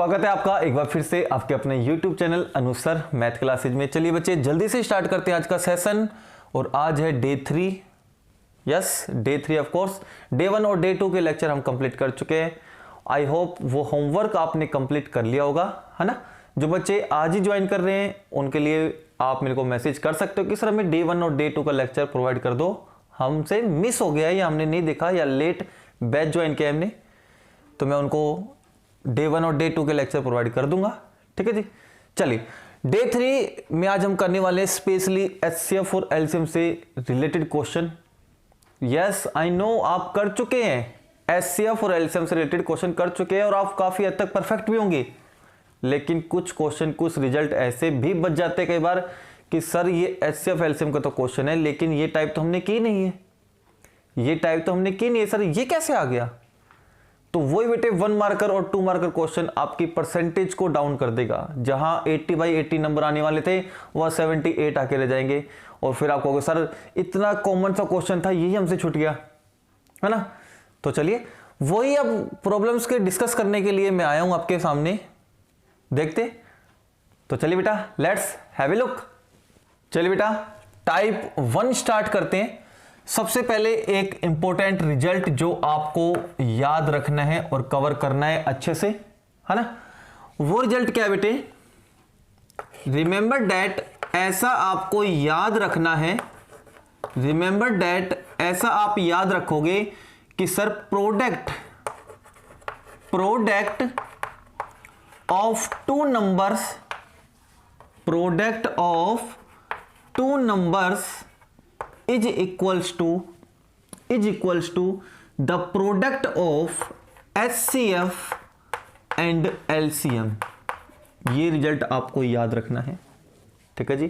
स्वागत है आपका एक बार फिर से आपके अपने YouTube चैनल अनुसर मैथ क्लासेज में। चलिए बच्चे जल्दी से स्टार्ट करते हैं आज का सेशन। और आज है day 3, yes day 3 of course. Day 1 और डे 2 के लेक्चर हम कंप्लीट कर चुके हैं। आई होप वो होमवर्क आपने कंप्लीट कर लिया होगा, है ना। जो बच्चे आज ही ज्वाइन कर रहे हैं उनके लिए आप मेरे को मैसेज कर सकते हो कि सर हमें डे 1 और डे 2 का लेक्चर प्रोवाइड कर दो, हमसे मिस हो गया या हमने नहीं देखा या लेट बैच ज्वाइन किया हमने, तो मैं उनको डे 1 और डे 2 के लेक्चर प्रोवाइड कर दूंगा। ठीक है जी। चलिए डे 3 में आज हम करने वाले हैं स्पेशली एचसीएफ और एलसीएम से related question. Yes I know आप कर चुके हैं, एचसीएफ और एलसीएम से रिलेटेड क्वेश्चन कर चुके हैं और आप काफी हद तक परफेक्ट भी होंगे। लेकिन कुछ क्वेश्चन, कुछ रिजल्ट ऐसे भी बच जाते हैं कई बार कि सर ये एचसीएफ एलसीएम का तो क्वेश्चन है लेकिन ये टाइप तो हमने की नहीं है, ये टाइप तो हमने की नहीं है, सर ये कैसे आ गया। तो वही बेटे 1 मार्कर और 2 मार्कर क्वेश्चन आपकी परसेंटेज को डाउन कर देगा। जहां 80/80 नंबर आने वाले थे वह 78 आके रह जाएंगे और फिर आप कहोगे सर इतना कॉमन सा क्वेश्चन था यही हमसे छूट गया, है ना। तो चलिए वही अब प्रॉब्लम्स के डिस्कस करने के लिए मैं आया हूं आपके सामने, देखते। तो चलिए बेटा लेट्स हैव ए लुक। चलिए बेटा टाइप 1 स्टार्ट करते हैं। सबसे पहले एक इंपॉर्टेंट रिजल्ट जो आपको याद रखना है और कवर करना है अच्छे से, है ना। वो रिजल्ट क्या है बेटे, रिमेंबर दैट, ऐसा आपको याद रखना है, रिमेंबर दैट ऐसा आप याद रखोगे कि sir product of two numbers, product of two numbers is equals to the product of HCF and LCM। ये रिजल्ट आपको याद रखना है, ठीक है जी।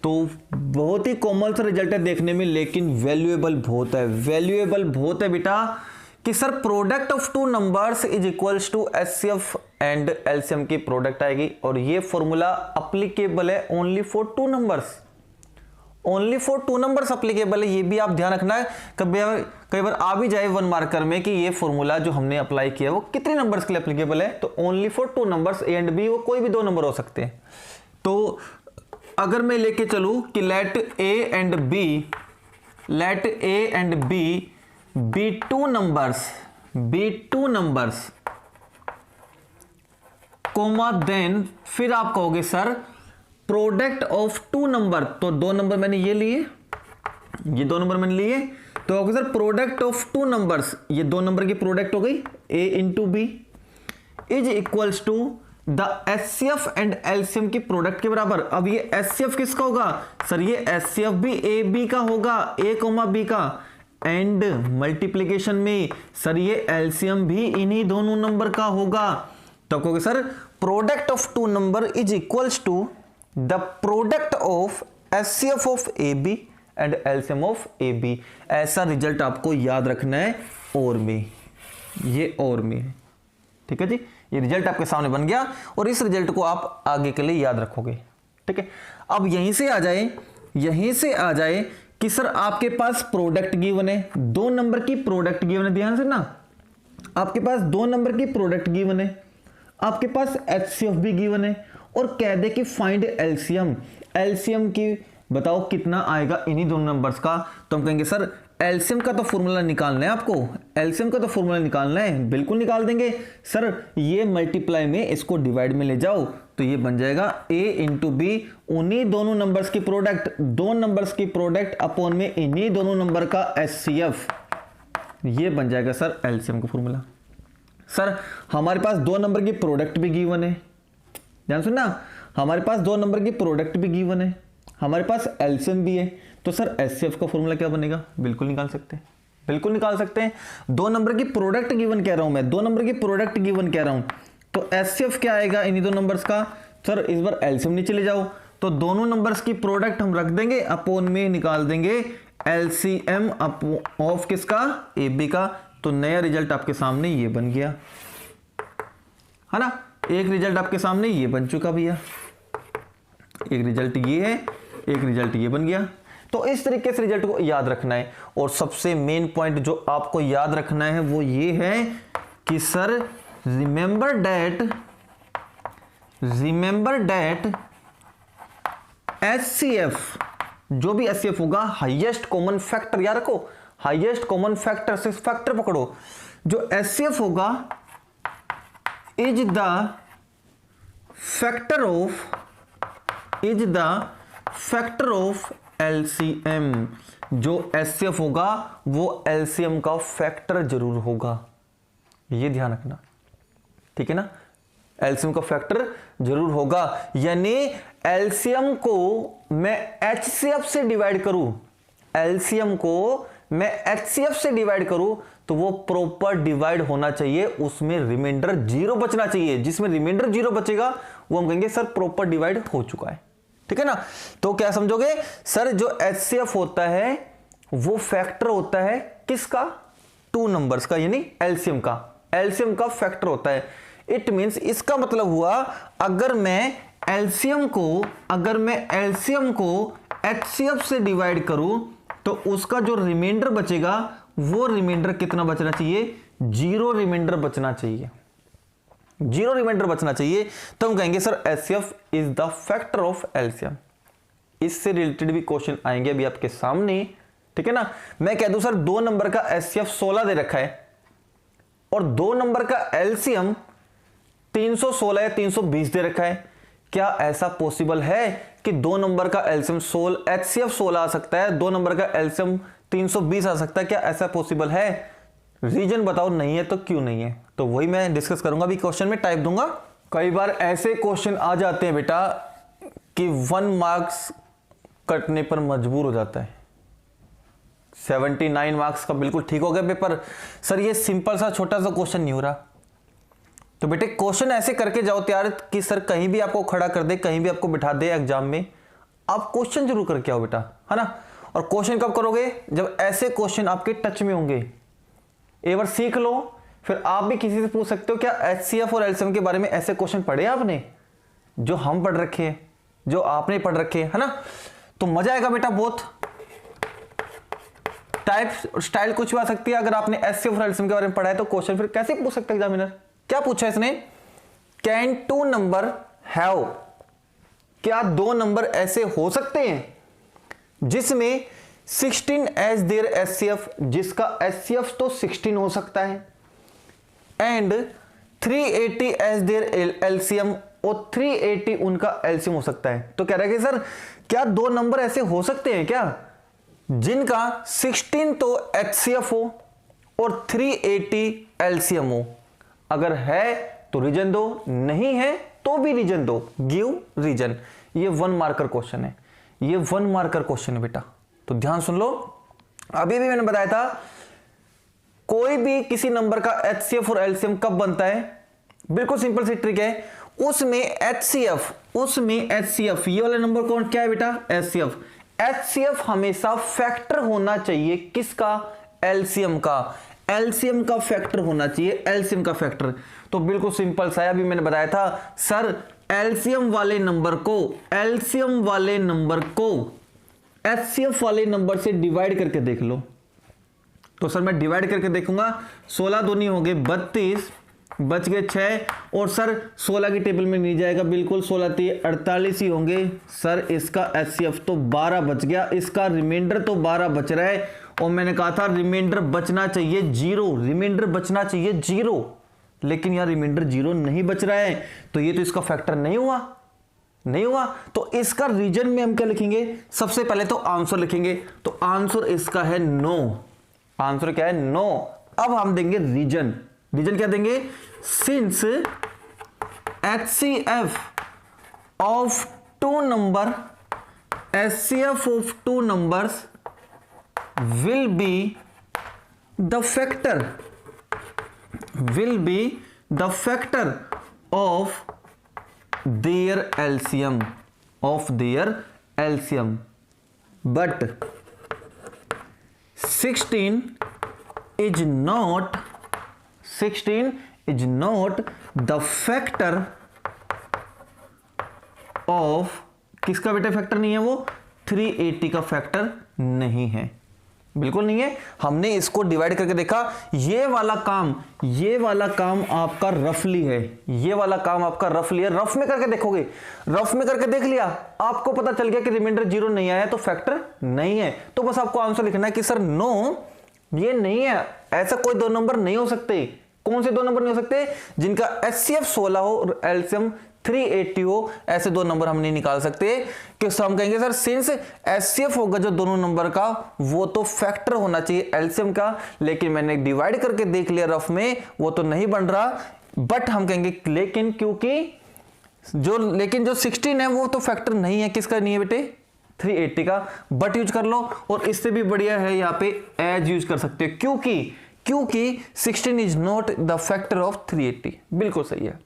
तो बहुत ही कॉमन सा रिजल्ट है देखने में लेकिन वैल्यूएबल बहुत है, वैल्यूएबल बहुत है बेटा कि sir product of two numbers is equals to HCF and LCM की प्रोडक्ट आएगी और ये फॉर्मूला अप्लीकेबल है only for two numbers, only for two numbers applicable है। ये भी आप ध्यान रखना है, कई बार आ भी जाए 1 मार्कर में कि ये फॉर्मूला जो हमने अप्लाई किया वो कितने नंबर्स के लिए अप्लीकेबल है, तो only for two numbers A and B, वो कोई भी 2 नंबर हो सकते हैं। तो अगर मैं लेके चलूं कि let A and B be two numbers comma, then फिर आप कहोगे sir product of two number, तो 2 नंबर मैंने ये लिए, ये 2 नंबर मैंने लिए, तो होगा sir product of two numbers, ये 2 नंबर की प्रोडक्ट हो गई a into B is equals to the HCF and LCM की प्रोडक्ट के बराबर। अब ये HCF किसका होगा सर, ये HCF भी a b का होगा, a, b का, एंड मल्टीप्लीकेशन में सर ये LCM भी इन्हीं दोनों नंबर का होगा। तो कहोगे sir product of two number is equals to the product of HCF of AB and LCM of AB। ऐसा रिजल्ट आपको याद रखना है और में, ये और में है, ठीक है जी। ये रिजल्ट आपके सामने बन गया और इस रिजल्ट को आप आगे के लिए याद रखोगे, ठीक है। अब यहीं से आ जाए कि सर आपके पास प्रोडक्ट गिवन है, 2 नंबर की प्रोडक्ट गिवन है, ध्यान से ना, आपके पास 2 नंबर की प्रोडक्ट गिवन है, आपके पास HCF भी गिवन है और कह दे कि फाइंड एलसीएम की बताओ कितना आएगा इन्हीं दोनों नंबर्स का। तो हम कहेंगे सर एलसीएम का तो फॉर्मूला निकालना है आपको, एलसीएम का तो फॉर्मूला निकालना है, बिल्कुल निकाल देंगे सर। ये मल्टीप्लाई में इसको डिवाइड में ले जाओ तो ये बन जाएगा a इंटू बी, उन्हीं दोनों नंबर्स की प्रोडक्ट, 2 नंबर्स की प्रोडक्ट अपॉन में इन्हीं दोनों नंबर का HCF, ये बन जाएगा सर एलसीएम का फॉर्मूला। सर हमारे पास 2 नंबर की प्रोडक्ट भी गिवन है, ध्यान सुनना, हमारे पास 2 नंबर की प्रोडक्ट भी गिवन है, हमारे पास एलसीएम भी है, तो सर HCF का फॉर्मूला क्या बनेगा, बिल्कुल निकाल सकते हैं, बिल्कुल निकाल सकते हैं। 2 नंबर की प्रोडक्ट गिवन कह रहा हूं मैं, 2 नंबर की प्रोडक्ट गिवन कह रहा हूं, तो HCF क्या आएगा इन्हीं 2 नंबर्स का। सर इस बार एलसीएम नीचे ले जाओ तो दोनों नंबर्स की प्रोडक्ट हम रख देंगे, अपोन में निकाल देंगे LCM ऑफ किसका, AB का। तो नया रिजल्ट आपके सामने ये बन गया, है ना। एक रिजल्ट आपके सामने ये बन चुका भैया, एक रिजल्ट ये है, एक रिजल्ट ये बन गया। तो इस तरीके से रिजल्ट को याद रखना है। और सबसे मेन पॉइंट जो आपको याद रखना है वो ये है कि sir remember that remember that HCF, जो भी HCF होगा हाईएस्ट कॉमन फैक्टर, याद रखो हाईएस्ट कॉमन फैक्टर से फैक्टर पकड़ो, जो HCF होगा is the factor of LCM, जो HCF होगा वो LCM का फैक्टर जरूर होगा, ये ध्यान रखना, ठीक है ना, LCM का फैक्टर जरूर होगा। यानी LCM को मैं HCF से डिवाइड करूं, LCM को मैं HCF से डिवाइड करूं तो वो प्रॉपर डिवाइड होना चाहिए, उसमें रिमाइंडर 0 बचना चाहिए, जिसमें रिमाइंडर 0 बचेगा वो हम कहेंगे सर प्रॉपर डिवाइड हो चुका है, ठीक है ना। तो क्या समझोगे सर, जो HCF होता है वो फैक्टर होता है किसका, 2 नंबर्स का, यानी LCM का, LCM का फैक्टर होता है। इट मींस, इसका मतलब हुआ अगर मैं LCM को HCF से डिवाइड करूं तो उसका जो रिमाइंडर बचेगा वो रिमाइंडर कितना बचना चाहिए, 0 रिमाइंडर बचना चाहिए, 0 रिमाइंडर बचना चाहिए। तो हम कहेंगे sir HCF is the factor of LCM। इससे रिलेटेड भी क्वेश्चन आएंगे अभी आपके सामने, ठीक है ना। मैं कह दूं सर 2 नंबर का HCF 16 दे रखा है और 2 नंबर का LCM 316 या 320 दे रखा है, क्या ऐसा पॉसिबल है कि 2 नंबर का LCM HCF 16 आ सकता है, 2 नंबर का LCM 320 आ सकता है, क्या ऐसा पॉसिबल है? रीजन बताओ, नहीं है तो क्यों नहीं है, तो वही मैं डिस्कस करूंगा, अभी क्वेश्चन में टाइप दूंगा। कई बार ऐसे क्वेश्चन आ जाते हैं बेटा कि 1 मार्क्स कटने पर मजबूर हो जाता है। 79 मार्क्स का बिल्कुल ठीक हो गया पेपर, सर ये सिंपल सा छोटा सा क्वेश्चन नहीं हो रहा, तो बेटे क्वेश्चन ऐसे करके जाओ तैयार कि सर कहीं भी आपको खड़ा कर दे, कहीं भी आपको बिठा दे एग्जाम में, आप क्वेश्चन जरूर करके आओ बेटा, है ना। और क्वेश्चन कब करोगे, जब ऐसे क्वेश्चन आपके टच में होंगे। एक बार सीख लो, फिर आप भी किसी से पूछ सकते हो क्या HCF और LCM के बारे में ऐसे क्वेश्चन पढ़े आपने, जो हम पढ़ रखे हैं, जो आपने पढ़ रखे है ना। तो मजा आएगा बेटा बहुत। टाइप स्टाइल कुछ भी आ सकती है, अगर आपने HCF और LCM के बारे में पढ़ा है तो क्वेश्चन फिर कैसे पूछ सकते हैं एग्जामिनर। क्या पूछा इसने, कैन 2 नंबर हैव, क्या 2 नंबर ऐसे हो सकते हैं जिसमें 16 एज देयर HCF, जिसका HCF तो 16 हो सकता है, एंड 380 एज देयर LCM, और 380 उनका LCM हो सकता है। तो कह रहा है कि सर क्या 2 नंबर ऐसे हो सकते हैं क्या जिनका 16 तो HCF हो और 380 LCM हो, अगर है तो रीजन दो, नहीं है तो भी रीजन दो, गिव रीजन। ये 1 मार्कर क्वेश्चन है, ये 1 मार्कर क्वेश्चन है बेटा, तो ध्यान सुन लो। अभी भी मैंने बताया था कोई भी किसी नंबर का HCF और LCM कब बनता है, बिल्कुल सिंपल सी ट्रिक है, उसमें HCF ये वाला नंबर कौन क्या है बेटा, HCF हमेशा फैक्टर होना चाहिए किसका, LCM का, LCM का फैक्टर होना चाहिए, LCM का फैक्टर। तो बिल्कुल सिंपल सा है, अभी मैंने बताया था सर LCM वाले नंबर को HCF वाले नंबर से डिवाइड करके देख लो। तो सर मैं डिवाइड करके देखूंगा, 16 दूनी हो गए 32, बच गए 6, और सर 16 की टेबल में नहीं जाएगा, बिल्कुल 16 3 48 ही होंगे। सर इसका HCF तो 12 बच गया, इसका रिमाइंडर तो 12 बच रहा है, और मैंने कहा था रिमाइंडर बचना चाहिए 0, रिमाइंडर बचना चाहिए 0, लेकिन यार रिमाइंडर 0 नहीं बच रहा है, तो ये तो इसका फैक्टर नहीं हुआ। तो इसका रीजन में हम क्या लिखेंगे, सबसे पहले तो आंसर लिखेंगे, तो आंसर इसका है नो, आंसर क्या है नो। अब हम देंगे रीजन क्या देंगे, since HCF of 2 number, HCF of 2 numbers will be the factor of their LCM, but 16 is not the factor of, किसका बेटा फैक्टर नहीं है वो, 380 का फैक्टर नहीं है, बिल्कुल नहीं है। हमने इसको डिवाइड करके देखा, ये वाला काम आपका रफली है, ये वाला काम आपका रफली है। रफ में करके देखोगे, रफ में करके देख लिया, आपको पता चल गया कि रिमाइंडर 0 नहीं आया तो फैक्टर नहीं है, तो बस आपको आंसर लिखना है कि सर नो ये नहीं है, ऐसा कोई दो नंबर नहीं हो सकते। कौन से दो नंबर नहीं हो सकते? जिनका HCF 16 हो और एलसीएम 380 हो, ऐसे दो नंबर हम नहीं निकाल सकते। कि हम कहेंगे सर सिंस HCF होगा जो दोनों नंबर का, वो तो फैक्टर होना चाहिए एलसीएम का, लेकिन मैंने डिवाइड करके देख लिया रफ में, वो तो नहीं बन रहा। बट हम कहेंगे लेकिन क्योंकि जो 16 है वो तो फैक्टर नहीं है, किसका नहीं है बेटे? 380 का। बट यूज कर लो, और इससे भी बढ़िया है यहाँ पे एज यूज कर सकते हो, क्योंकि 16 is not the factor of 380। बिल्कुल सही है,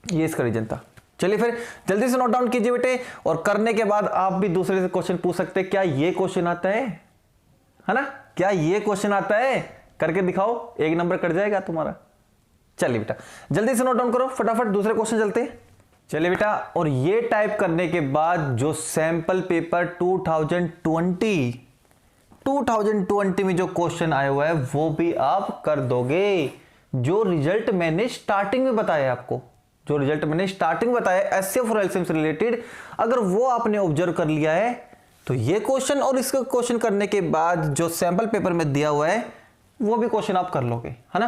ये इसका रीजन था। चलिए फिर जल्दी से नोट डाउन कीजिए बेटे, और करने के बाद आप भी दूसरे से क्वेश्चन पूछ सकते हैं। क्या ये क्वेश्चन आता है ना? क्या ये क्वेश्चन आता है? करके दिखाओ, 1 नंबर कट जाएगा तुम्हारा। चलिए बेटा जल्दी से नोट डाउन करो, फटाफट दूसरे क्वेश्चन चलते हैं। चलिए बेटा, और ये टाइप करने के बाद जो सैंपल पेपर 2020 में जो क्वेश्चन आया हुआ है वो भी आप कर दोगे। जो रिजल्ट मैंने स्टार्टिंग में बताया आपको, HCF और एलसीएम से रिलेटेड, अगर वो आपने ऑब्जर्व कर लिया है तो ये क्वेश्चन और इसका क्वेश्चन करने के बाद जो सैंपल पेपर में दिया हुआ है वो भी क्वेश्चन आप कर लोगे, है ना?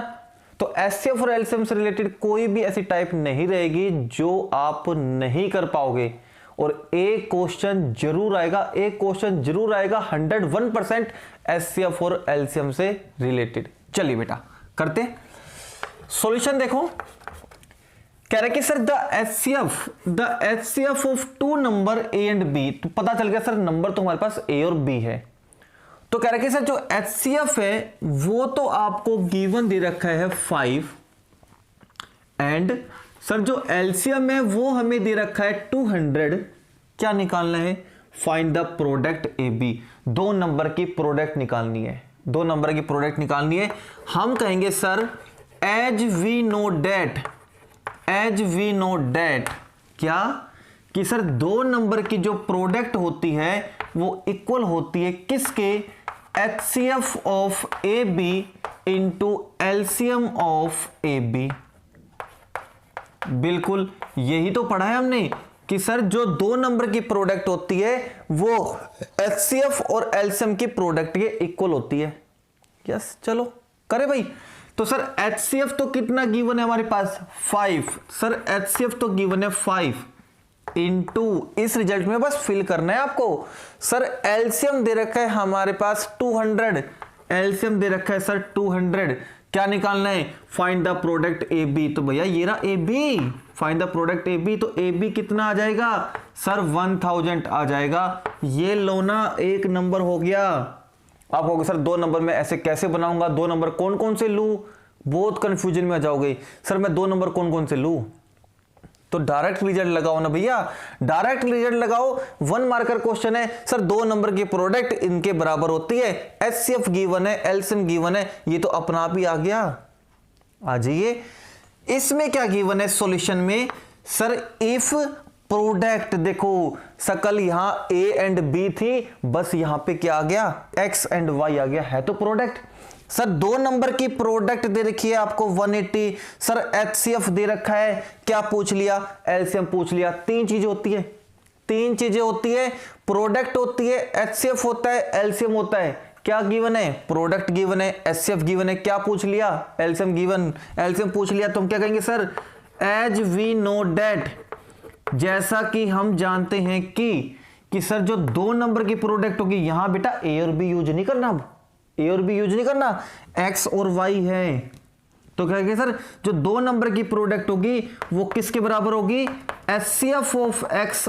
तो HCF और एलसीएम से रिलेटेड कोई भी ऐसी टाइप नहीं रहेगी जो आप नहीं कर पाओगे, और एक क्वेश्चन जरूर आएगा 101% HCF और एलसीएम से रिलेटेड। चलिए बेटा करते सॉल्यूशन। देखो कह रहे कि sir the HCF of 2 number A and B, तो पता चल गया सर नंबर तो हमारे पास A और B है। तो कह रहे कि सर जो HCF है वो तो आपको गिवन दे रखा है 5, एंड सर जो एलसीएम है वो हमें दे रखा है 200। क्या निकालना है? Find the product AB। 2 number की प्रोडक्ट निकालनी है। हम कहेंगे sir as we know that क्या कि सर 2 नंबर की जो प्रोडक्ट होती है वो इक्वल होती है किसके? HCF of AB into LCM of AB। बिल्कुल यही तो पढ़ा है हमने कि सर जो 2 नंबर की प्रोडक्ट होती है वो HCF और एलसीएम की प्रोडक्ट के इक्वल होती है। यस चलो करे भाई। तो सर HCF तो कितना गिवन है हमारे पास? 5। सर HCF तो गिवन है 5 इंटू, इस रिजल्ट में बस फिल करना है आपको। सर एलसीएम दे रखा है हमारे पास 200, एलसीएम दे रखा है सर 200। क्या निकालना है? Find the product AB। तो भैया ये रहा AB, find the product AB। तो AB कितना आ जाएगा? सर 1000 आ जाएगा। ये लो ना, 1 नंबर हो गया। आप कहोगे सर 2 नंबर में ऐसे कैसे बनाऊंगा, 2 नंबर कौन कौन से लूं? बहुत कंफ्यूजन में आ जाओगे। सर मैं 2 नंबर कौन कौन से लूं? तो डायरेक्ट रिजल्ट लगाओ ना भैया, डायरेक्ट रिजल्ट लगाओ। 1 मार्कर क्वेश्चन है सर, 2 नंबर की प्रोडक्ट इनके बराबर होती है, HCF गिवन है, एलसीएम गिवन है, ये तो अपना आप ही आ गया। आ जाइए, इसमें क्या गिवन है सॉल्यूशन में? सर इफ प्रोडक्ट, देखो सकल यहां A एंड B थी, बस यहां पे क्या आ गया? X एंड Y आ गया, है तो प्रोडक्ट। सर 2 नंबर की प्रोडक्ट दे रखी है आपको 180, सर HCF दे रखा है, क्या पूछ लिया? एलसीएम पूछ लिया। 3 चीजें होती है, प्रोडक्ट होती है, HCF होता है, एलसीएम होता है। क्या गिवन है? प्रोडक्ट गिवन है, HCF गिवन है, क्या पूछ लिया? एलसीएम गिवन, एलसीएम पूछ लिया। तो हम क्या कहेंगे sir? As we know that, जैसा कि हम जानते हैं कि सर जो 2 नंबर की प्रोडक्ट होगी, यहां बेटा A और B यूज नहीं करना, अब A और B यूज नहीं करना, X और Y है। तो कहेंगे सर जो 2 नंबर की प्रोडक्ट होगी वो किसके बराबर होगी? HCF of X,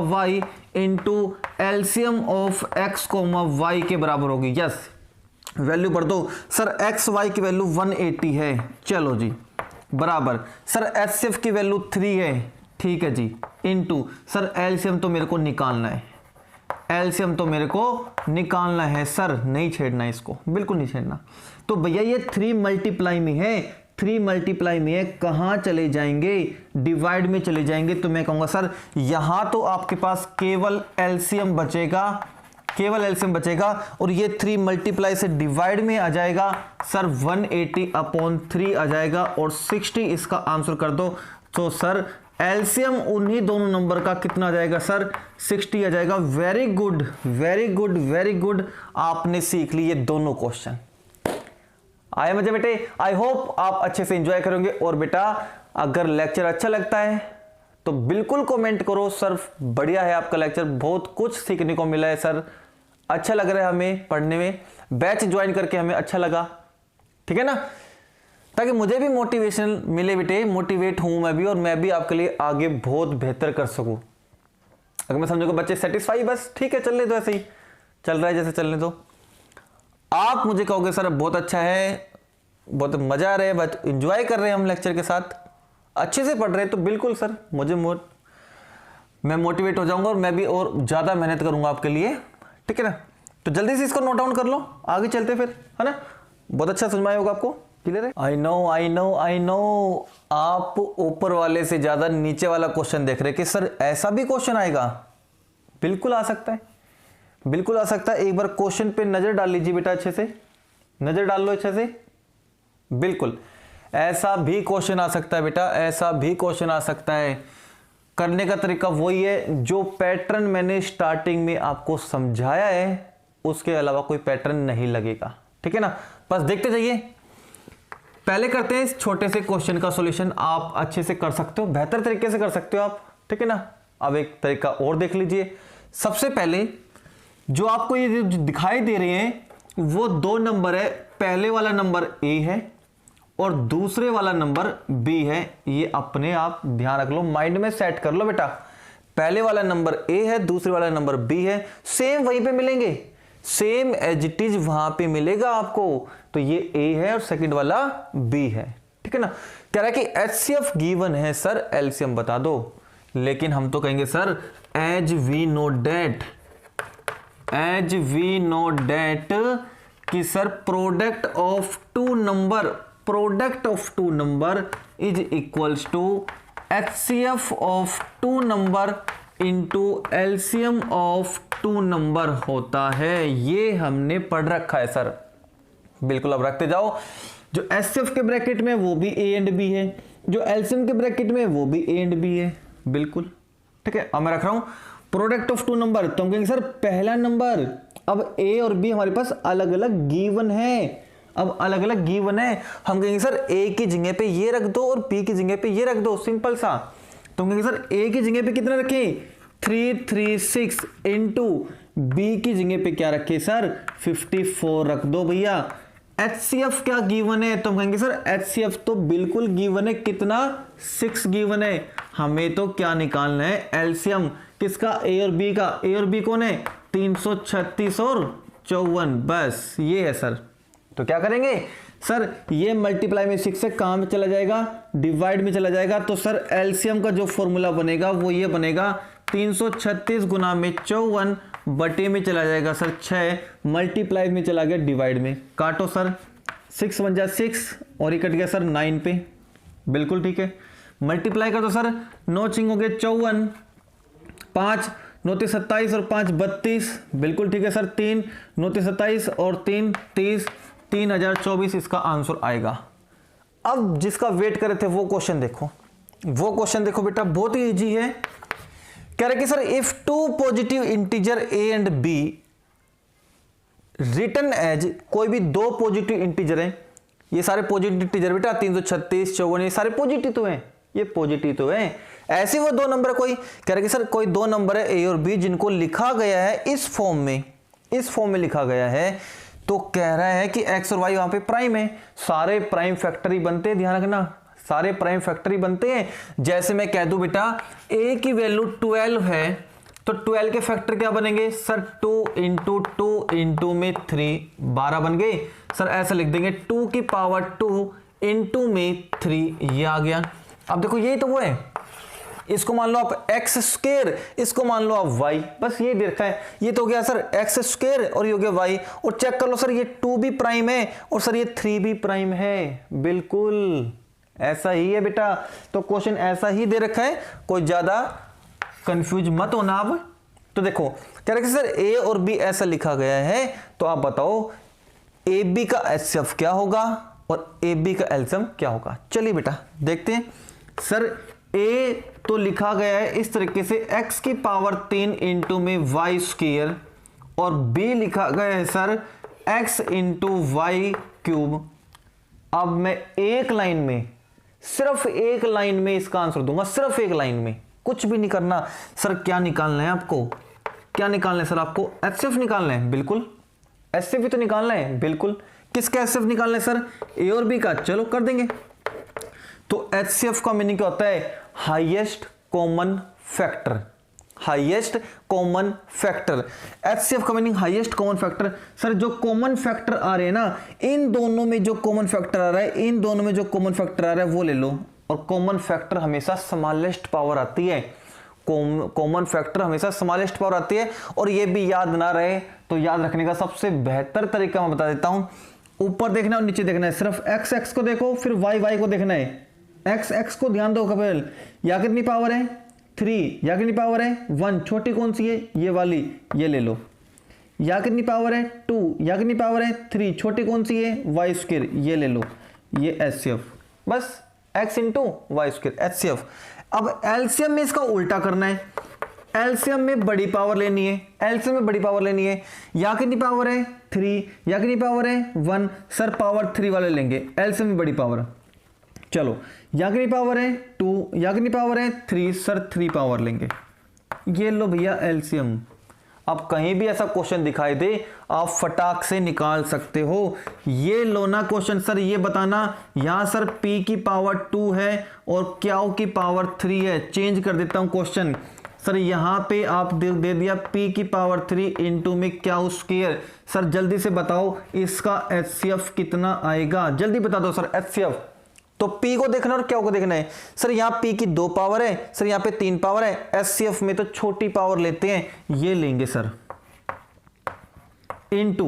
Y into LCM of X, Y के बराबर होगी। यस, वैल्यू भर दो। सर XY की वैल्यू 180 है, चलो जी, बराबर। सर HCF की वैल्यू 3 है, ठीक है जी, इंटू सर एलसीएम तो मेरे को निकालना है, सर नहीं छेड़ना इसको, बिल्कुल नहीं छेड़ना। तो भैया ये 3 मल्टीप्लाई में है, कहां चले जाएंगे? डिवाइड में चले जाएंगे। तो मैं कहूंगा सर यहां तो आपके पास केवल एलसीएम बचेगा, केवल एलसीएम बचेगा और ये 3 मल्टीप्लाई से डिवाइड में आ जाएगा सर 180/3 आ जाएगा और 60 इसका आंसर कर दो। तो सर एलसीएम उन्हीं दोनों नंबर का कितना आ जाएगा सर 60 आ जाएगा। Very good very good very good, आपने सीख ली ये दोनों क्वेश्चन। आए मजे बेटे, आई होप आप अच्छे से एंजॉय करोगे। और बेटा अगर लेक्चर अच्छा लगता है तो बिल्कुल कमेंट करो सर बढ़िया है आपका लेक्चर, बहुत कुछ सीखने को मिला है सर, अच्छा लग रहा है हमें पढ़ने में, बैच ज्वाइन करके हमें अच्छा लगा, ठीक है ना, ताकि मुझे भी मोटिवेशन मिले बेटे, मोटिवेट हूं मैं भी और मैं भी आपके लिए आगे बहुत बेहतर कर सकूं। अगर मैं समझूंगा बच्चे सेटिस्फाई, बस ठीक है चलने दो, ऐसे ही चल रहा है जैसे चलने दो। आप मुझे कहोगे सर बहुत अच्छा है, बहुत मजा आ रहा है, बट एंजॉय कर रहे हैं हम लेक्चर के साथ, अच्छे से पढ़ रहे हैं, तो बिल्कुल सर मैं मोटिवेट हो जाऊंगा और मैं भी और ज्यादा मेहनत करूंगा आपके लिए, ठीक है ना। तो जल्दी से इसको नोट डाउन कर लो, आगे चलते फिर, है ना। बहुत अच्छा समझ में होगा आपको, क्लियर है। आई नो आप ऊपर वाले से ज्यादा नीचे वाला क्वेश्चन देख रहे कि सर ऐसा भी क्वेश्चन आएगा। बिल्कुल आ सकता है, बिल्कुल आ सकता है। एक बार क्वेश्चन पे नजर डाल लीजिए बेटा, अच्छे से नजर डाल लो अच्छे से। बिल्कुल ऐसा भी क्वेश्चन आ सकता है बेटा, ऐसा भी क्वेश्चन आ सकता है। करने का तरीका वही है जो पैटर्न मैंने स्टार्टिंग में आपको समझाया है, उसके अलावा कोई पैटर्न नहीं लगेगा, ठीक है ना। बस देखते जाइए। पहले करते हैं इस छोटे से क्वेश्चन का सॉल्यूशन, आप अच्छे से कर सकते हो, बेहतर तरीके से कर सकते हो आप, ठीक है ना। अब एक तरीका और देख लीजिए। सबसे पहले जो आपको ये दिखाई दे रहे हैं वो 2 नंबर है, पहले वाला नंबर ए है और दूसरे वाला नंबर बी है। ये अपने आप ध्यान रख लो, माइंड में सेट कर लो बेटा। पहले वाला नंबर ए है, दूसरे वाला नंबर बी है, सेम वहीं पे मिलेंगे, सेम एज इट इज वहां पे मिलेगा आपको। तो ये ए है और सेकंड वाला बी है, ठीक है ना। कह रहा है कि एचसीएफ गिवन है सर, एलसीएम बता दो। लेकिन हम तो कहेंगे sir as we know that कि sir product of two number is equals to HCF of 2 number into LCM of 2 number होता है। ये हमने पढ़ रखा है सर, बिल्कुल अब रखते जाओ। जो एचसीएफ के ब्रैकेट में वो भी ए एंड बी है, जो एलसीएम के ब्रैकेट में वो भी ए एंड बी है, बिल्कुल ठीक है। अब मैं रख रहा हूं प्रोडक्ट ऑफ 2 नंबर, तो हम कहेंगे सर पहला नंबर, अब ए और बी हमारे पास अलग अलग गिवन है, अब अलग अलग गिवन है, हम कहेंगे सर ए की जगह पे ये रख दो और बी की जगह पे ये रख दो, सिंपल सा। तो हम कहेंगे सर ए की जगह पे कितना रखें 336 इंटू बी की जगह पे क्या रखे सर 54 रख दो भैया। एचसीएफ क्या गिवन है, तो हम कहेंगे सर एचसीएफ तो बिल्कुल गिवन है, कितना 6 गिवन है। हमें तो क्या निकालना है एलसीएम किसका, ए और बी का। ए और बी कौन है 336 और 54, बस ये है सर। तो क्या करेंगे सर, ये मल्टीप्लाई में 6 से कहां में चला जाएगा, डिवाइड में चला जाएगा। तो सर एलसीएम का जो फॉर्मूला बनेगा वो ये बनेगा 336 गुना में 54 बटे में चला जाएगा सर 6, मल्टीप्लाई में चला गया डिवाइड में। काटो सर 6 बन जा 6 और ये कट गया सर 9 पे, बिल्कुल ठीक है। मल्टीप्लाई कर दो सर 9 चिंग हो गए 54, 5 9 27 और 5 32, बिल्कुल ठीक है सर। 3 9 27 और 3 30, 3024 इसका आंसर आएगा। अब जिसका वेट करे थे वो क्वेश्चन देखो, वो क्वेश्चन देखो बेटा, बहुत ही इजी है। कह रहे कि sir if 2 positive integer A and B written as, कोई भी 2 पॉजिटिव इंटीजर हैं, ये सारे पॉजिटिव इंटीजर बेटा 336 54 ये सारे पॉजिटिव तो हैं, ये पॉजिटिव तो हैं। ऐसे वो 2 नंबर कोई, कह रहे कि सर कोई 2 नंबर है ए और बी जिनको लिखा गया है इस फॉर्म में लिखा गया है। तो कह रहा है कि एक्स और वाई वहां पे प्राइम है, सारे प्राइम फैक्टर ही बनते हैं, ध्यान रखना सारे प्राइम फैक्टर ही बनते हैं। जैसे मैं कह दूं बेटा ए की वैल्यू 12 है, तो 12 के फैक्टर क्या बनेंगे सर 2 इंटू 2 इंटू में 3 12 बन गए सर। ऐसा लिख देंगे 2 की पावर 2 इंटू में 3, ये आ गया। अब देखो यही तो वो है, इसको मान लो आप एक्स स्क्वायर, इसको मान लो आप वाई, बस ये दे रखा है। ये तो हो गया सर एक्स स्क्वायर और ये हो गया वाई, और चेक कर लो सर ये 2 भी प्राइम है और सर ये 3 भी प्राइम है, बिल्कुल ऐसा ही है बेटा। तो क्वेश्चन ऐसा ही दे रखा है, कोई ज्यादा कंफ्यूज मत होना। अब तो देखो कह रहे सर ए और बी ऐसा लिखा गया है, तो आप बताओ ए बी का एचसीएफ क्या होगा और ए बी का एलसीएम क्या होगा। चलिए बेटा देखते हैं। सर ए तो लिखा गया है इस तरीके से x की पावर 3 इंटू में y स्क्वायर, और b लिखा गया है sir x into Y cube. अब मैं एक लाइन में, सिर्फ एक लाइन में इसका आंसर दूंगा, सिर्फ एक लाइन में, कुछ भी नहीं करना। सर क्या निकालना है आपको, क्या निकालना है सर आपको? एचसीएफ निकालना है, बिल्कुल एचसीएफ ही तो निकालना है, बिल्कुल। किसका एचसीएफ निकालना है सर? ए और बी का, चलो कर देंगे। तो एचसीएफ का मीनिंग क्या होता है? Highest common factor, highest common factor. HCF का meaning highest common factor. Sir जो कॉमन फैक्टर आ रहे हैं ना, इन दोनों में जो कॉमन फैक्टर आ रहा है, इन दोनों में जो कॉमन फैक्टर आ रहा है वो ले लो। और कॉमन फैक्टर हमेशा स्मॉलेस्ट पावर आती है, कॉमन फैक्टर हमेशा स्मॉलेस्ट पावर आती है। और ये भी याद ना रहे तो याद रखने का सबसे बेहतर तरीका मैं बता देता हूं। ऊपर देखना और नीचे देखना है, सिर्फ एक्स एक्स को देखो, फिर वाई वाई को देखना है। एक्स एक्स को ध्यान दो कपिल, या कितनी पावर है? 3, या कितनी पावर है? 1, छोटी कौन सी है? ये वाली, ये ले लो। या कितनी पावर है? 2, या कितनी पावर है? 3, छोटी कौन सी है? वाई स्क्वायर, ये ले लो। ये एचसीएफ, बस x into Y square HCF. अब एलसीएम में इसका उल्टा करना है, एलसीएम में बड़ी पावर लेनी है, एलसीएम में बड़ी पावर लेनी है। या कितनी पावर है? 3, या कितनी पावर है? 1, सर पावर 3 वाले लेंगे, एलसीएम में बड़ी पावर। चलो, या कितनी पावर है? 2, या कितनी पावर है? 3, सर 3 पावर लेंगे। ये लो भैया एलसीएम। अब कहीं भी ऐसा क्वेश्चन दिखाई दे, आप फटाक से निकाल सकते हो। ये लो ना क्वेश्चन, सर ये बताना यहां सर p की पावर 2 है और q की पावर 3 है। चेंज कर देता हूं क्वेश्चन। सर यहां पे आप दे दिया p की पावर 3 इंटू में q स्क्वायर। सर जल्दी से बताओ इसका एचसीएफ कितना आएगा, जल्दी बता दो सर एचसीएफ। तो p को देखना और q को देखना है। सर यहां p की 2 पावर है, सर यहां पे 3 पावर है। एचसीएफ में तो छोटी पावर लेते हैं, ये लेंगे सर इनटू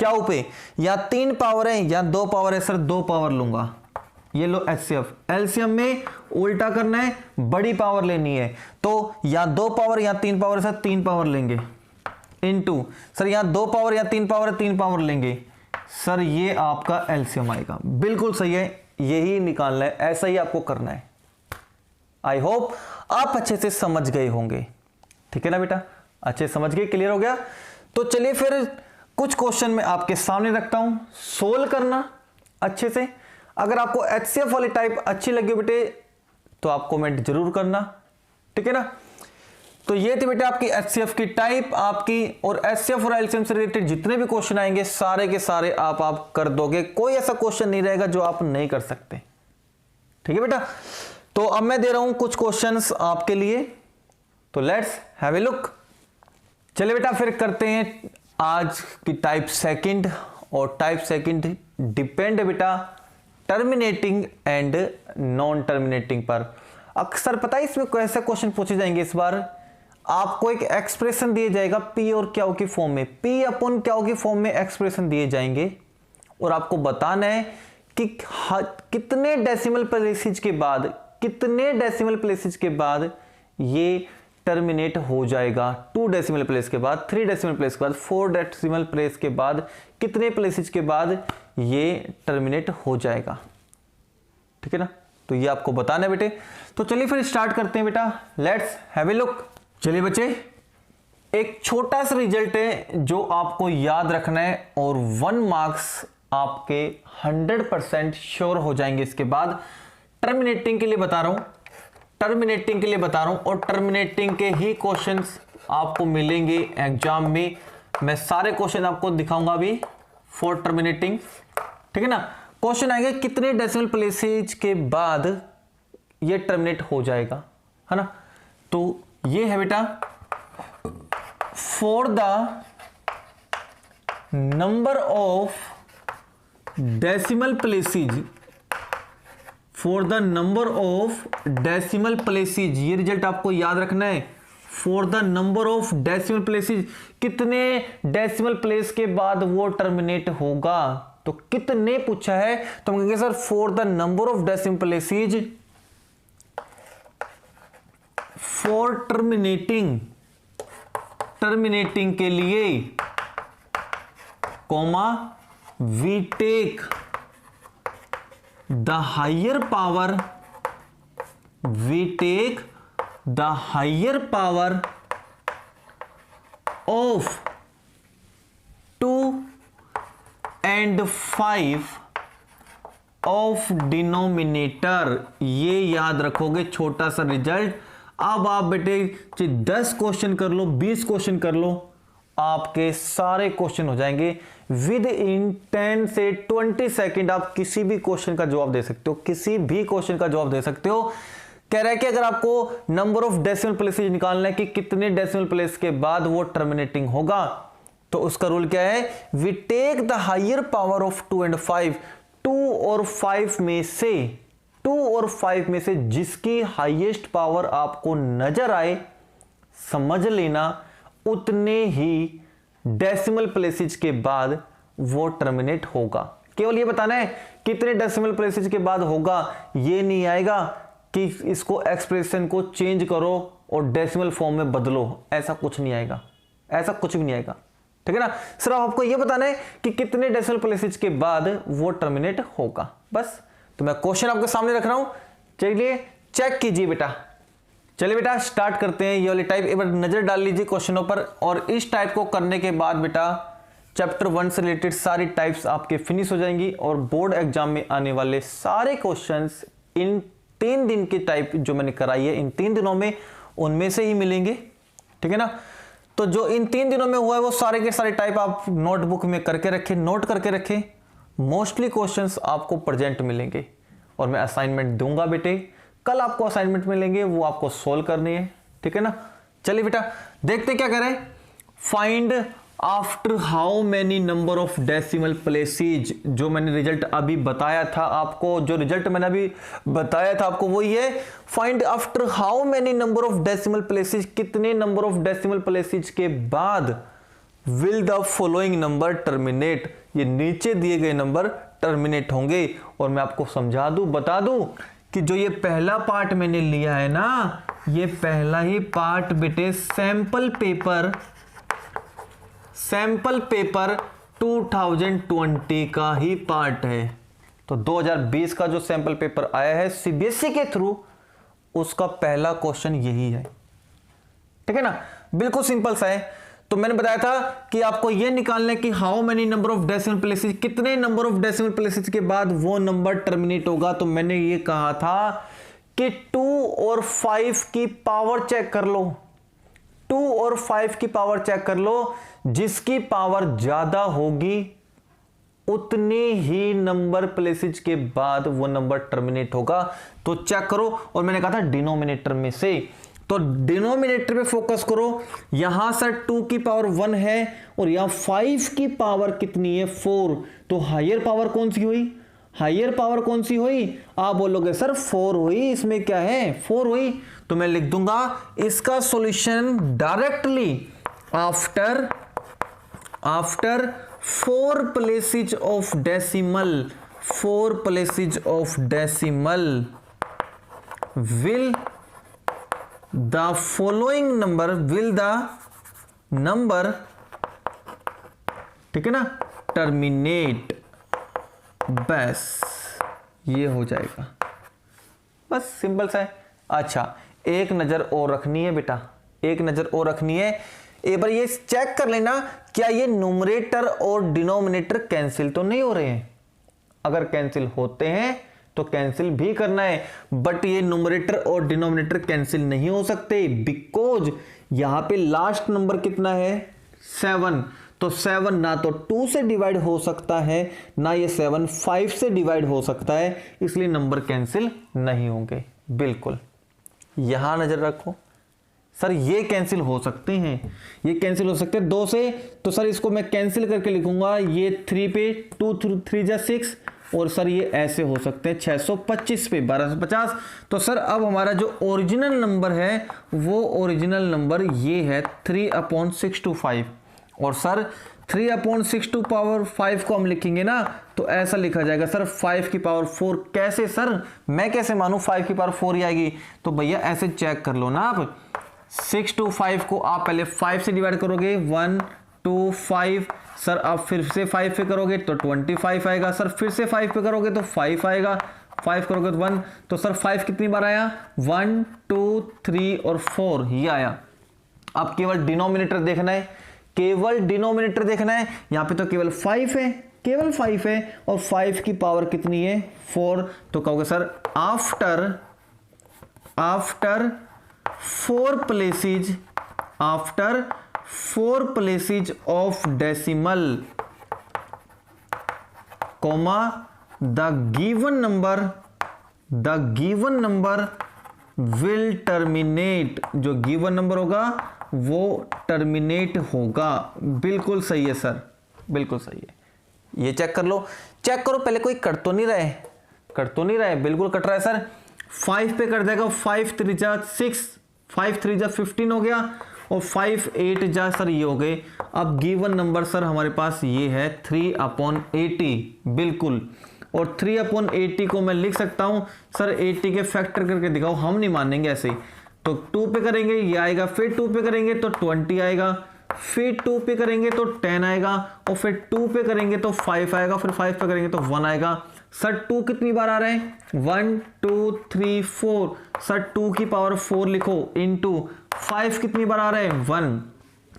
q पे, या 3 पावर है या 2 पावर है, सर 2 पावर लूंगा। ये लो एचसीएफ। एलसीएम में उल्टा करना है, बड़ी पावर लेनी है, तो या 2 पावर या 3 पावर है, सर 3 पावर लेंगे इनटू, सर यहां 2 पावर या 3 पावर है, 3 पावर लेंगे। सर ये आपका एलसीएम आएगा, बिल्कुल सही है, यही निकालना है, ऐसा ही आपको करना है। आई होप आप अच्छे से समझ गए होंगे, ठीक है ना बेटा? अच्छे समझ गए, क्लियर हो गया? तो चलिए फिर कुछ क्वेश्चन मैं आपके सामने रखता हूं, सोल्व करना अच्छे से। अगर आपको एचसीएफ वाली टाइप अच्छी लगी बेटे तो आप कमेंट जरूर करना, ठीक है ना? तो ये थी बेटे आपकी एचसीएफ की टाइप आपकी, और एचसीएफ और एलसीएम से रिलेटेड जितने भी क्वेश्चन आएंगे सारे के सारे आप कर दोगे, कोई ऐसा क्वेश्चन नहीं रहेगा जो आप नहीं कर सकते, ठीक है बेटा? तो अब मैं दे रहा हूं कुछ क्वेश्चंस आपके लिए, तो लेट्स हैव ए लुक। चलिए बेटा फिर करते हैं आज की टाइप सेकंड, और टाइप सेकंड डिपेंड है बेटा टर्मिनेटिंग एंड नॉन टर्मिनेटिंग पर। अक्सर पता है इसमें कैसे क्वेश्चन पूछे जाएंगे इस बार। आपको एक एक्सप्रेशन दिया जाएगा p और q की फॉर्म में, p अपॉन q की फॉर्म में एक्सप्रेशन दिए जाएंगे, और आपको बताना है कि कितने डेसिमल प्लेसेस के बाद, कितने डेसिमल प्लेसेस के बाद ये टर्मिनेट हो जाएगा। 2 डेसिमल प्लेस के बाद, 3 डेसिमल प्लेस के बाद, 4 डेसिमल प्लेस के बाद, कितने प्लेसेस के बाद ये टर्मिनेट हो जाएगा, ठीक है ना? तो ये आपको बताना है बेटे। तो चलिए फिर स्टार्ट करते हैं बेटा, लेट्स हैव ए लुक। चलिए बच्चे, एक छोटा सा रिजल्ट है जो आपको याद रखना है, और 1 मार्क्स आपके 100% श्योर हो जाएंगे इसके बाद। टर्मिनेटिंग के लिए बता रहा हूं, टर्मिनेटिंग के लिए बता रहा हूं, और टर्मिनेटिंग के ही क्वेश्चंस आपको मिलेंगे एग्जाम में। मैं सारे क्वेश्चन आपको दिखाऊंगा अभी फॉर टर्मिनेटिंग, ठीक है ना? क्वेश्चन आएंगे कितने डेसिमल प्लेसेज के बाद ये टर्मिनेट हो जाएगा, है ना? तो ये है बेटा for the number of decimal places, for the number of decimal places, ये रिजल्ट आपको याद रखना है। For the number of decimal places, कितने डेसिमल प्लेस के बाद वो टर्मिनेट होगा। तो कितने पूछा है, तो हम कहेंगे sir for the number of decimal places for terminating, terminating के लिए comma we take the higher power, we take the higher power of 2 and 5 of denominator. ये याद रखोगे, छोटा सा रिजल्ट। अब आप बेटे 10 क्वेश्चन कर लो, 20 क्वेश्चन कर लो, आपके सारे क्वेश्चन हो जाएंगे विद इन 10 से 20 सेकंड। आप किसी भी क्वेश्चन का जवाब दे सकते हो, किसी भी क्वेश्चन का जवाब दे सकते हो। कह रहा है कि अगर आपको नंबर ऑफ डेसिमल प्लेसेस निकालना है कि कितने डेसिमल प्लेस के बाद वो टर्मिनेटिंग होगा, तो उसका रूल क्या है, we take the higher power of 2 and 5। 2 और 5 में से, 2 और 5 में से जिसकी हाईएस्ट पावर आपको नजर आए, समझ लेना उतने ही डेसिमल प्लेसेस के बाद वो टर्मिनेट होगा। केवल ये बताना है कितने डेसिमल प्लेसेस के बाद होगा, ये नहीं आएगा कि इसको एक्सप्रेशन को चेंज करो और डेसिमल फॉर्म में बदलो, ऐसा कुछ नहीं आएगा, ऐसा कुछ भी नहीं आएगा। ठीक है ना, सिर्फ आपको यह बताना है कि कितने डेसिमल प्लेसेस के बाद वो टर्मिनेट होगा, बस। तो मैं क्वेश्चन आपके सामने रख रहा हूं, चलिए चेक कीजिए बेटा। चलिए बेटा स्टार्ट करते हैं ये वाली टाइप। एक बार नजर डाल लीजिए क्वेश्चनों पर, और इस टाइप को करने के बाद बेटा चैप्टर 1 से रिलेटेड सारी टाइप्स आपके फिनिश हो जाएंगी, और बोर्ड एग्जाम में आने वाले सारे क्वेश्चंस इन 3 दिन की टाइप जो मैंने कराई है, इन 3 दिनों में उनमें से ही मिलेंगे। ठीक है ना, तो जो इन 3 दिनों में हुआ है वो सारे के सारे टाइप आप नोटबुक में करके रखें, नोट करके रखें। मोस्टली क्वेश्चंस आपको प्रेजेंट मिलेंगे, और मैं असाइनमेंट दूंगा बेटे, कल आपको असाइनमेंट मिलेंगे, वो आपको सोल्व करनी है। ठीक है ना, चलिए बेटा देखते क्या करें। Find after how many number of decimal places, जो मैंने रिजल्ट अभी बताया था आपको, जो रिजल्ट मैंने अभी बताया था आपको वही है। Find after how many number of decimal places, कितने नंबर ऑफ डेसिमल प्लेसेस के बाद will the following number terminate, ये नीचे दिए गए नंबर टर्मिनेट होंगे। और मैं आपको समझा दूं, बता दूं कि जो ये पहला पार्ट मैंने लिया है ना, ये पहला ही पार्ट बेटे सैंपल पेपर 2020 का ही पार्ट है। तो 2020 का जो सैंपल पेपर आया है सीबीएसई के थ्रू, उसका पहला क्वेश्चन यही है। ठीक है ना, बिल्कुल सिंपल सा है। तो मैंने बताया था कि आपको यह निकालना है कि how many number of decimal places, कितने नंबर ऑफ डेसिमल प्लेसेस के बाद वो नंबर टर्मिनेट होगा। तो मैंने ये कहा था कि 2 और 5 की पावर चेक कर लो, 2 और 5 की पावर चेक कर लो, जिसकी पावर ज्यादा होगी उतने ही नंबर प्लेसेस के बाद वो नंबर टर्मिनेट होगा। तो चेक करो, और मैंने कहा था डिनोमिनेटर में से, तो डिनोमिनेटर पे फोकस करो। यहां सर 2 की पावर 1 है और यहां 5 की पावर कितनी है 4, तो हायर पावर कौन सी हुई, हायर पावर कौन सी हुई, आप बोलोगे सर 4 हुई, इसमें क्या है 4 हुई। तो मैं लिख दूंगा इसका solution directly after 4 places of decimal, 4 places of decimal will the following number, will the number, ठीक है ना, टर्मिनेट, बस ये हो जाएगा, बस सिंपल सा है। अच्छा एक नजर और रखनी है बेटा, एक नजर और रखनी है, एक बार ये चेक कर लेना क्या ये न्यूमरेटर और डिनोमिनेटर कैंसिल तो नहीं हो रहे हैं। अगर कैंसिल होते हैं तो कैंसिल भी करना है, बट ये न्यूमरेटर और डिनोमिनेटर कैंसिल नहीं हो सकते, बिकॉज यहां पे लास्ट नंबर कितना है 7, तो 7 ना तो 2 से डिवाइड हो सकता है, ना ये 7 5 से डिवाइड हो सकता है, इसलिए नंबर कैंसिल नहीं होंगे। बिल्कुल यहां नजर रखो, सर ये कैंसिल हो सकते हैं, ये कैंसिल हो सकते हैं 2 से, तो सर इसको मैं कैंसिल करके लिखूंगा, ये 3 पे 2 3 जा 6, और सर ये ऐसे हो सकते हैं 625 पे 1250। तो सर अब हमारा जो ओरिजिनल नंबर है वो ओरिजिनल नंबर ये है 3/625, और सर 3/6 पावर 5 को हम लिखेंगे ना तो ऐसा लिखा जाएगा सर 5 की पावर 4। कैसे सर, मैं कैसे मानूं 5 की पावर 4 ही आएगी, तो भैया ऐसे चेक कर लो ना आप, 6 to 5 को आप पहले 5 से डिवाइड करोगे, 1 2 5 सर, आप फिर से 5 पे करोगे तो 25 आएगा सर, फिर से 5 पे करोगे तो 5 आएगा, 5 करोगे तो 1, तो सर 5 कितनी बार आया, 1 2 3 और 4 ये आया। अब केवल डिनोमिनेटर देखना है, केवल डिनोमिनेटर देखना है, यहां पे तो केवल 5 है, केवल 5 है और 5 की पावर कितनी है 4, तो कहोगे sir after 4 places of decimal comma the given number will terminate, जो गिवन नंबर होगा वो टर्मिनेट होगा। बिल्कुल सही है सर, बिल्कुल सही है। ये चेक कर लो, चेक करो पहले, कोई कट तो नहीं रहा है, कट तो नहीं रहा है, बिल्कुल कट रहा है सर। 5 पे कर देगा, 5 3 जा 6, 5 3 जा 15 हो गया और 5 8 जा सर ये हो गए। अब गिवन नंबर सर हमारे पास ये है 3/80, बिल्कुल, और 3/80 को मैं लिख सकता हूं सर 80 के फैक्टर करके दिखाओ, हम नहीं मानेंगे ऐसे ही। तो 2 पे करेंगे ये आएगा, फिर 2 पे करेंगे तो 20 आएगा, फिर 2 पे करेंगे तो 10 आएगा और फिर 2 पे करेंगे तो 5 आएगा, फिर 5 पे करेंगे तो 1 आएगा। सर 2 कितनी बार आ रहा है, 1 2 3 4, सर 2 की पावर 4 लिखो इनटू 5 कितनी बार आ रहा है 1,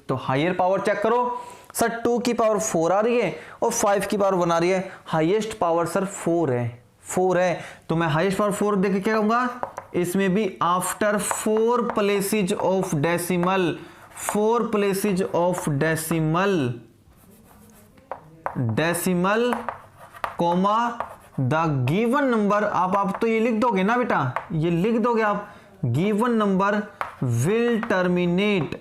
तो हायर पावर चेक करो सर, 2 की पावर 4 आ रही है और 5 की पावर 1 आ रही है, हाईएस्ट पावर सर 4 है, तो मैं हाईएस्ट पावर 4 देख के क्या कहूंगा, इसमें भी after 4 places of decimal, 4 places of decimal comma the given number, आप तो ये लिख दोगे ना बेटा, ये लिख दोगे आप, गिवन नंबर विल टर्मिनेट,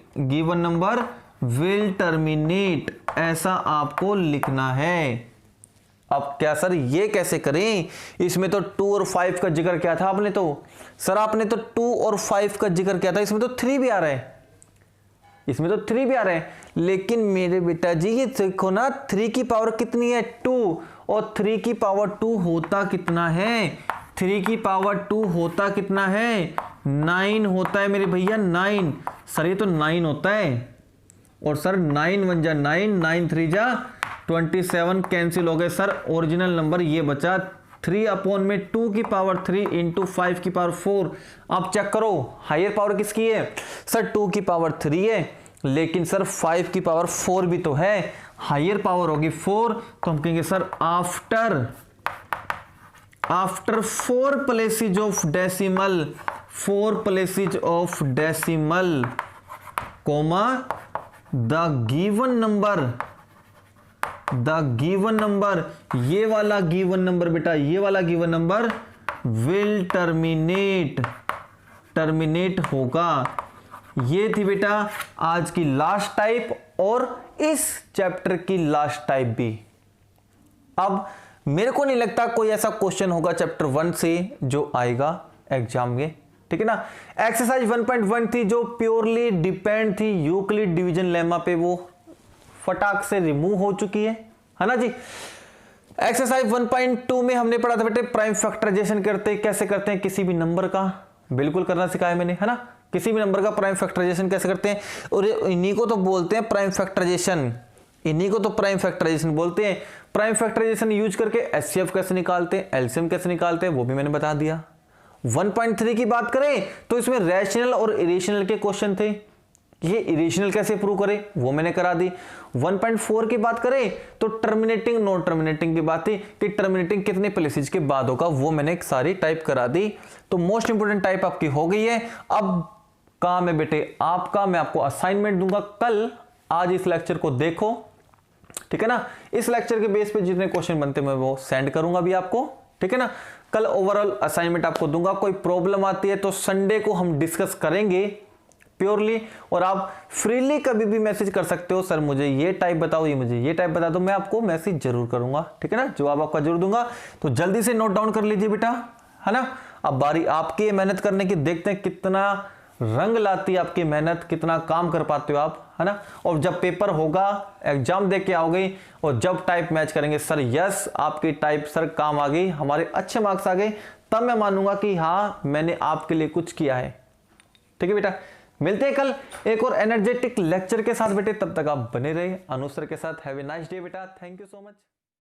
ऐसा आपको लिखना है। अब क्या सर ये कैसे करें, इसमें तो 2 और 5 का जिक्र किया था आपने, तो सर आपने तो 2 और 5 का जिक्र किया था, इसमें तो 3 भी आ रहा है, इसमें तो 3 भी आ रहे हैं, लेकिन मेरे बेटा जी ये देखो ना 3 की पावर कितनी है 2, और 3 की पावर 2 होता कितना है, 3 की पावर 2 होता कितना है 9 होता है मेरे भैया, 9, सर ये तो 9 होता है, और सर 9 1 जा 9, 9 3 जा 27 कैंसिल हो गए सर, ओरिजिनल नंबर ये बचा 3/2 की पावर 3 इंटू 5 की पावर 4। आप चेक करो हायर पावर किसकी है सर, 2 की पावर 3 है, लेकिन सर 5 की पावर 4 भी तो है, हायर पावर होगी 4, तो हम कहेंगे sir after 4 places of decimal comma the given number, ये वाला गिवन नंबर बेटा, ये वाला गिवन नंबर विल टर्मिनेट होगा। ये थी बेटा आज की लास्ट टाइप और इस चैप्टर की लास्ट टाइप भी। अब मेरे को नहीं लगता कोई ऐसा क्वेश्चन होगा चैप्टर 1 से जो आएगा एग्जाम में, ठीक है ना। एक्सरसाइज 1.1 थी जो प्योरली डिपेंड थी यूक्लिड डिवीजन लेमा पे, वो फटाक से रिमूव हो चुकी है ना जी। एक्सरसाइज 1.2 में हमने पढ़ा था बेटे प्राइम फैक्टराइजेशन कैसे करते हैं किसी भी नंबर का, बिल्कुल करना सिखाया मैंने, है ना। किसी भी नंबर का प्राइम फैक्टराइजेशन कैसे करते हैं, और इन्हीं को तो बोलते हैं प्राइम फैक्टराइजेशन, इन्हीं को तो प्राइम फैक्टराइजेशन बोलते हैं। प्राइम फैक्टराइजेशन यूज करके एचसीएफ कैसे निकालते हैं, एलसीएम कैसे निकालते हैं, वो भी मैंने बता दिया। 1.3 की बात करें तो इसमें रैशनल और इरेशनल के क्वेश्चन थे, ये इरेशनल कैसे प्रूव करें वो मैंने करा दी। 1.4 की बात करें तो टर्मिनेटिंग नॉन टर्मिनेटिंग की बात थी कि टर्मिनेटिंग कितने प्लेसेज के बाद होगा, वो मैंने सारी टाइप करा दी। तो मोस्ट इंपोर्टेंट टाइप आपकी हो गई है। अब काम है बेटे आपका, मैं आपको असाइनमेंट दूंगा कल, आज इस लेक्चर को देखो, ठीक है ना। इस लेक्चर के बेस पे जितने क्वेश्चन बनते मैं वो सेंड करूंगा भी आपको, ठीक है ना। कल ओवरऑल असाइनमेंट आपको दूंगा, कोई प्रॉब्लम आती है तो संडे को हम डिस्कस करेंगे प्योरली, और आप फ्रीली कभी भी मैसेज कर सकते हो, सर मुझे ये टाइप बताओ, ये मुझे ये टाइप बता दो, मैं आपको मैसेज जरूर करूंगा, ठीक है ना, जवाब आपका जरूर दूंगा। तो जल्दी से नोट डाउन कर लीजिए बेटा, है ना। अब बारी आपकी मेहनत करने की, देखते हैं कितना रंग लाती है आपकी मेहनत, कितना काम कर पाते हो आप, है ना। और जब पेपर होगा, एग्जाम दे के आओगे और जब टाइप मैच करेंगे सर यस आपकी टाइप सर काम आ गई, हमारे अच्छे मार्क्स आ गए, तब मैं मानूंगा कि हाँ मैंने आपके लिए कुछ किया है, ठीक है बेटा। मिलते हैं कल एक और एनर्जेटिक लेक्चर के साथ बेटे, तब तक आप बने रहिए अनुज सर के साथ। हैव ए नाइस डे बेटा, थैंक यू सो मच।